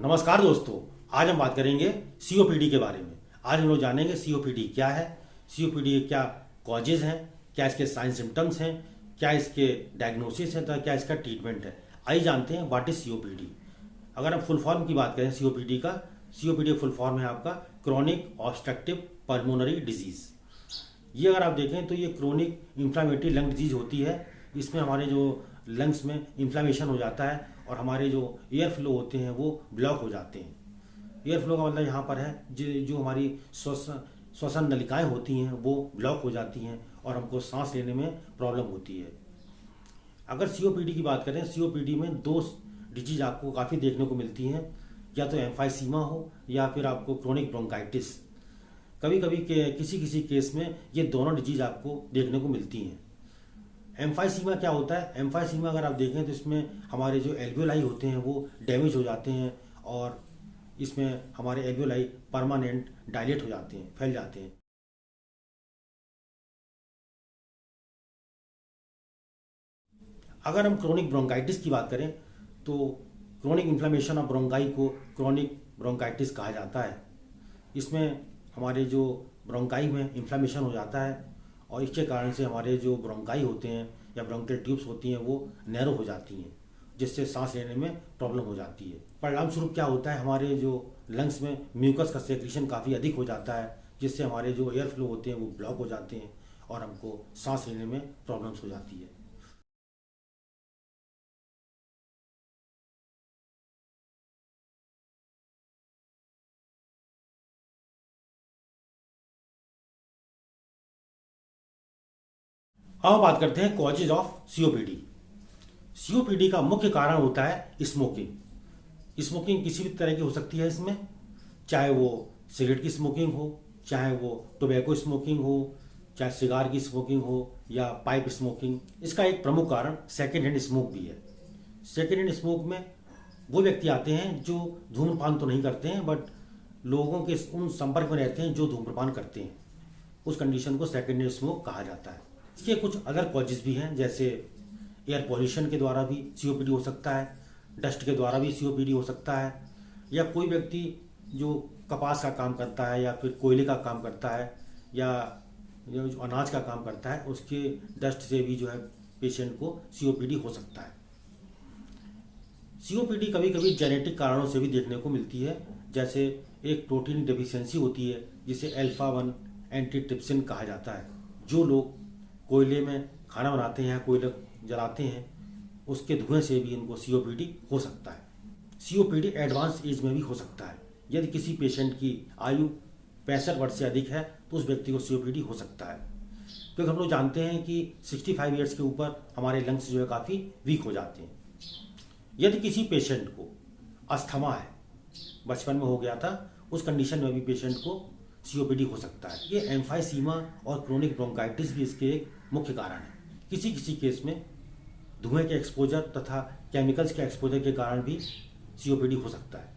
नमस्कार दोस्तों। आज हम बात करेंगे सीओपीडी के बारे में। आज हम लोग जानेंगे सीओपीडी क्या है, सीओपीडी के क्या कॉजेज हैं, क्या इसके साइन सिम्टम्स हैं, क्या इसके डायग्नोसिस है, तो क्या इसका ट्रीटमेंट है। आइए जानते हैं व्हाट इज सीओपीडी। अगर हम फुल फॉर्म की बात करें सीओपीडी का, सीओपीडी फुल फॉर्म है आपका क्रोनिक ऑब्स्ट्रक्टिव पल्मोनरी डिजीज। ये अगर आप देखें तो ये क्रोनिक इन्फ्लामेटरी लंग डिजीज होती है। इसमें हमारे जो लंग्स में इन्फ्लामेशन हो जाता है और हमारे जो एयर फ्लो होते हैं वो ब्लॉक हो जाते हैं। एयर फ्लो का मतलब यहाँ पर है जो हमारी श्वसन नलिकाएं होती हैं वो ब्लॉक हो जाती हैं और हमको सांस लेने में प्रॉब्लम होती है। अगर सीओपीडी की बात करें, सीओपीडी में दो डिजीज आपको काफ़ी देखने को मिलती हैं, या तो एम्फाइसीमा हो या फिर आपको क्रोनिक ब्रोंकाइटिस। कभी कभी किसी किसी केस में ये दोनों डिजीज आपको देखने को मिलती हैं। एम्फाइसीमा क्या होता है? एम्फाइसीमा अगर आप देखें तो इसमें हमारे जो एल्वियोलाई होते हैं वो डैमेज हो जाते हैं और इसमें हमारे एल्वियोलाई परमानेंट डायलेट हो जाते हैं, फैल जाते हैं। अगर हम क्रोनिक ब्रोंकाइटिस की बात करें तो क्रोनिक इन्फ्लेमेशन ऑफ ब्रोंकाई को क्रोनिक ब्रोंकाइटिस कहा जाता है। इसमें हमारे जो ब्रोंकाई में इन्फ्लेमेशन हो जाता है और इसके कारण से हमारे जो ब्रोंकाई होते हैं या ब्रोंकियल ट्यूब्स होती हैं वो नैरो हो जाती हैं, जिससे सांस लेने में प्रॉब्लम हो जाती है। परिणाम स्वरूप क्या होता है, हमारे जो लंग्स में म्यूकस का सेक्रेशन काफ़ी अधिक हो जाता है, जिससे हमारे जो एयर फ्लो होते हैं वो ब्लॉक हो जाते हैं और हमको सांस लेने में प्रॉब्लम्स हो जाती है। अब हम बात करते हैं कॉजेज ऑफ सीओपीडी। सीओपीडी का मुख्य कारण होता है स्मोकिंग। स्मोकिंग किसी भी तरह की हो सकती है इसमें, चाहे वो सिगरेट की स्मोकिंग हो, चाहे वो टोबैको स्मोकिंग हो, चाहे सिगार की स्मोकिंग हो या पाइप स्मोकिंग। इसका एक प्रमुख कारण सेकेंड हैंड स्मोक भी है। सेकेंड हैंड स्मोक में वो व्यक्ति आते हैं जो धूम्रपान तो नहीं करते हैं बट लोगों के उन संपर्क में रहते हैं जो धूम्रपान करते हैं। उस कंडीशन को सेकेंड हैंड स्मोक कहा जाता है। इसके कुछ अदर कॉजेज भी हैं, जैसे एयर पॉल्यूशन के द्वारा भी सीओपीडी हो सकता है, डस्ट के द्वारा भी सीओपीडी हो सकता है, या कोई व्यक्ति जो कपास का काम करता है या फिर कोयले का काम करता है या जो अनाज का काम करता है उसके डस्ट से भी जो है पेशेंट को सीओपीडी हो सकता है। सीओपीडी कभी कभी जेनेटिक कारणों से भी देखने को मिलती है, जैसे एक प्रोटीन डेफिशिएंसी होती है जिसे अल्फा-1 एंटीट्रिप्सिन कहा जाता है। जो लोग कोयले में खाना बनाते हैं, कोयला जलाते हैं, उसके धुएं से भी इनको सीओपीडी हो सकता है। सीओपीडी एडवांस एज में भी हो सकता है। यदि किसी पेशेंट की आयु 65 वर्ष से अधिक है तो उस व्यक्ति को सीओपीडी हो सकता है, क्योंकि हम लोग जानते हैं कि 65 ईयर्स के ऊपर हमारे लंग्स जो है काफ़ी वीक हो जाते हैं। यदि किसी पेशेंट को अस्थमा है, बचपन में हो गया था, उस कंडीशन में भी पेशेंट को सीओपीडी हो सकता है। ये एम्फाइसीमा और क्रोनिक ब्रोंकाइटिस भी इसके एक मुख्य कारण है। किसी किसी केस में धुएं के एक्सपोजर तथा केमिकल्स के एक्सपोजर के कारण भी सीओपीडी हो सकता है।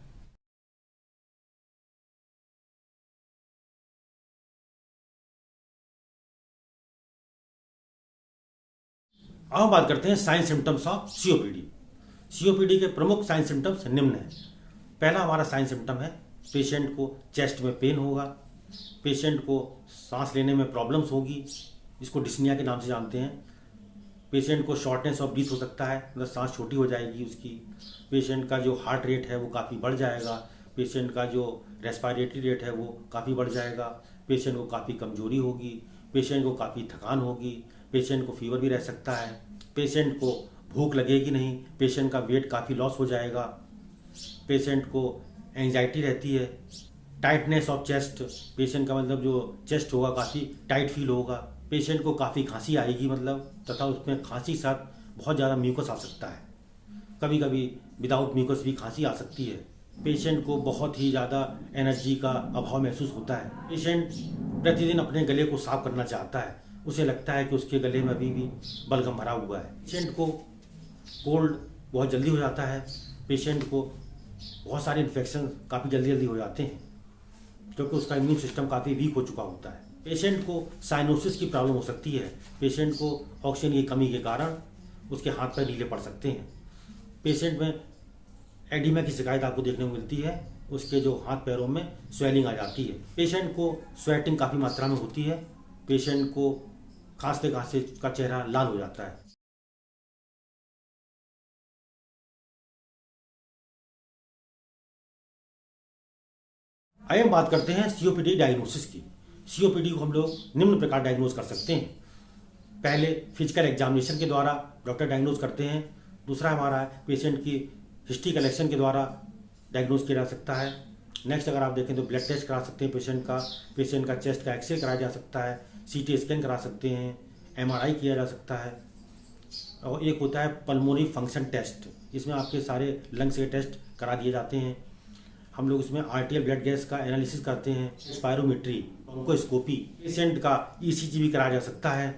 अब हम बात करते हैं sign symptoms of COPD. COPD के प्रमुख साइन सिम्टम्स निम्न हैं। पहला हमारा साइन सिम्टम है पेशेंट को चेस्ट में पेन होगा, पेशेंट को सांस लेने में प्रॉब्लम्स होगी, इसको डिस्निया के नाम से जानते हैं। पेशेंट को शॉर्टनेस ऑफ ब्रीथ हो सकता है, मतलब सांस छोटी हो जाएगी उसकी। पेशेंट का जो हार्ट रेट है वो काफ़ी बढ़ जाएगा, पेशेंट का जो रेस्पिरेटरी रेट है वो काफ़ी बढ़ जाएगा, पेशेंट को काफ़ी कमजोरी होगी, पेशेंट को काफ़ी थकान होगी, पेशेंट को फीवर भी रह सकता है, पेशेंट को भूख लगेगी नहीं, पेशेंट का वेट काफ़ी लॉस हो जाएगा, पेशेंट को एंजाइटी रहती है, टाइटनेस ऑफ चेस्ट, पेशेंट का मतलब जो चेस्ट होगा काफ़ी टाइट फील होगा, पेशेंट को काफ़ी खांसी आएगी मतलब, तथा उसमें खांसी के साथ बहुत ज़्यादा म्यूकस आ सकता है। कभी कभी विदाउट म्यूकस भी खांसी आ सकती है। पेशेंट को बहुत ही ज़्यादा एनर्जी का अभाव महसूस होता है। पेशेंट प्रतिदिन अपने गले को साफ करना चाहता है, उसे लगता है कि उसके गले में अभी भी बलगम भरा हुआ है। पेशेंट को कोल्ड बहुत जल्दी हो जाता है, पेशेंट को बहुत सारे इन्फेक्शन काफ़ी जल्दी जल्दी हो जाते हैं क्योंकि उसका इम्यून सिस्टम काफ़ी वीक हो चुका होता है। पेशेंट को साइनोसिस की प्रॉब्लम हो सकती है, पेशेंट को ऑक्सीजन की कमी के कारण उसके हाथ पैर ढीले पड़ सकते हैं। पेशेंट में एडिमा की शिकायत आपको देखने को मिलती है, उसके जो हाथ पैरों में स्वेलिंग आ जाती है। पेशेंट को स्वेटिंग काफ़ी मात्रा में होती है, पेशेंट को खांसते खांसते का चेहरा लाल हो जाता है। आइए हम बात करते हैं सीओपीडी डायग्नोसिस की। सीओपीडी को हम लोग निम्न प्रकार डायग्नोज कर सकते हैं। पहले फिजिकल एग्जामिनेशन के द्वारा डॉक्टर डायग्नोज करते हैं। दूसरा हमारा पेशेंट की हिस्ट्री कलेक्शन के द्वारा डायग्नोज किया जा सकता है। नेक्स्ट अगर आप देखें तो ब्लड टेस्ट करा सकते हैं पेशेंट का चेस्ट का एक्सरे कराया जा सकता है, सीटी स्कैन करा सकते हैं, एमआरआई किया जा सकता है। और एक होता है पल्मोनरी फंक्शन टेस्ट, इसमें आपके सारे लंग्स के टेस्ट करा दिए जाते हैं। हम लोग इसमें आर्टियल ब्लड गैस का एनालिसिस करते हैं, स्पायरोमेट्री, ब्रोंकोस्कोपी, पेशेंट का ईसीजी भी कराया जा सकता है।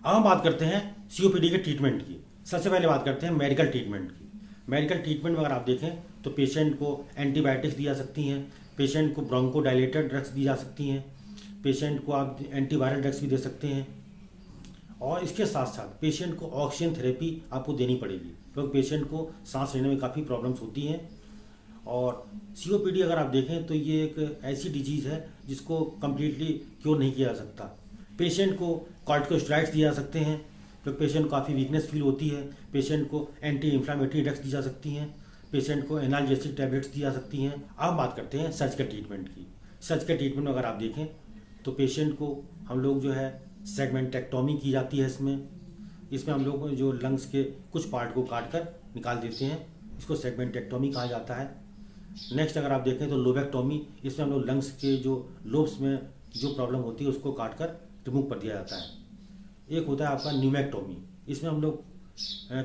अब हम बात करते हैं सीओपीडी के ट्रीटमेंट की। सबसे पहले बात करते हैं मेडिकल ट्रीटमेंट की। मेडिकल ट्रीटमेंट में अगर आप देखें तो पेशेंट को एंटीबायोटिक्स दी जा सकती हैं, पेशेंट को ब्रोंकोडायलेटर ड्रग्स दी जा सकती हैं, पेशेंट को आप एंटीवायरल ड्रग्स भी दे सकते हैं। और इसके साथ साथ पेशेंट को ऑक्सीजन थेरेपी आपको देनी पड़ेगी, क्योंकि पेशेंट को सांस लेने में काफ़ी प्रॉब्लम्स होती हैं। और सीओपीडी अगर आप देखें तो ये एक ऐसी डिजीज़ है जिसको कम्प्लीटली क्योर नहीं किया जा सकता। पेशेंट को कॉर्टिकोस्टेरॉइड्स दिए जा सकते हैं, जो पेशेंट को काफ़ी वीकनेस फील होती है। पेशेंट को एंटी इन्फ्लामेटरी ड्रग्स दी जा सकती हैं, पेशेंट को एनाल्जेसिक टैबलेट्स दी जा सकती हैं। अब बात करते हैं सर्जिकल ट्रीटमेंट की। सर्जिकल ट्रीटमेंट में अगर आप देखें तो पेशेंट को हम लोग जो है सेगमेंटेक्टोमी की जाती है। इसमें हम लोग जो लंग्स के कुछ पार्ट को काट कर निकाल देते हैं, इसको सेगमेंटेक्टोमी कहा जाता है। नेक्स्ट अगर आप देखें तो लोबेक्टोमी, इसमें हम लोग लंग्स के जो लोब्स में जो प्रॉब्लम होती है उसको काट कर रिमूव कर दिया जाता है। एक होता है आपका न्यूमेक्टोमी, इसमें हम लोग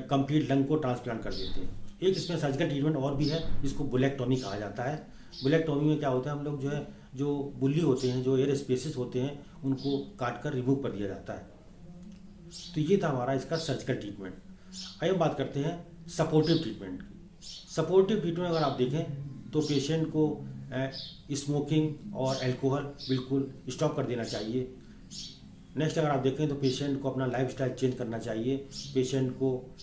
कंप्लीट लंग को ट्रांसप्लांट कर देते हैं। एक इसमें सर्जिकल ट्रीटमेंट और भी है जिसको बुलेक्टोमी कहा जाता है। बुलेक्टोमी में क्या होता है, हम लोग जो है जो बुल्ली होते हैं, जो एयर स्पेसिस होते हैं, उनको काट कर रिमूव कर दिया जाता है। तो ये था हमारा इसका सर्जिकल ट्रीटमेंट। आइए हम बात करते हैं सपोर्टिव ट्रीटमेंट की। सपोर्टिव ट्रीटमेंट अगर आप देखें तो पेशेंट को स्मोकिंग और अल्कोहल बिल्कुल स्टॉप कर देना चाहिए। नेक्स्ट अगर आप देखें तो पेशेंट को अपना लाइफस्टाइल चेंज करना चाहिए, पेशेंट को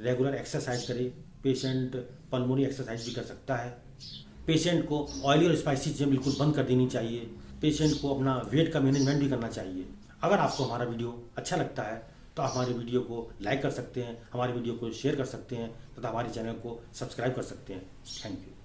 रेगुलर एक्सरसाइज करे, पेशेंट पल्मोनरी एक्सरसाइज भी कर सकता है। पेशेंट को ऑयली और स्पाइसी चीज़ें बिल्कुल बंद कर देनी चाहिए। पेशेंट को अपना वेट का मैनेजमेंट भी करना चाहिए। अगर आपको हमारा वीडियो अच्छा लगता है तो आप हमारे वीडियो को लाइक कर सकते हैं, हमारे वीडियो को शेयर कर सकते हैं तथा हमारे चैनल को सब्सक्राइब कर सकते हैं। Thank you.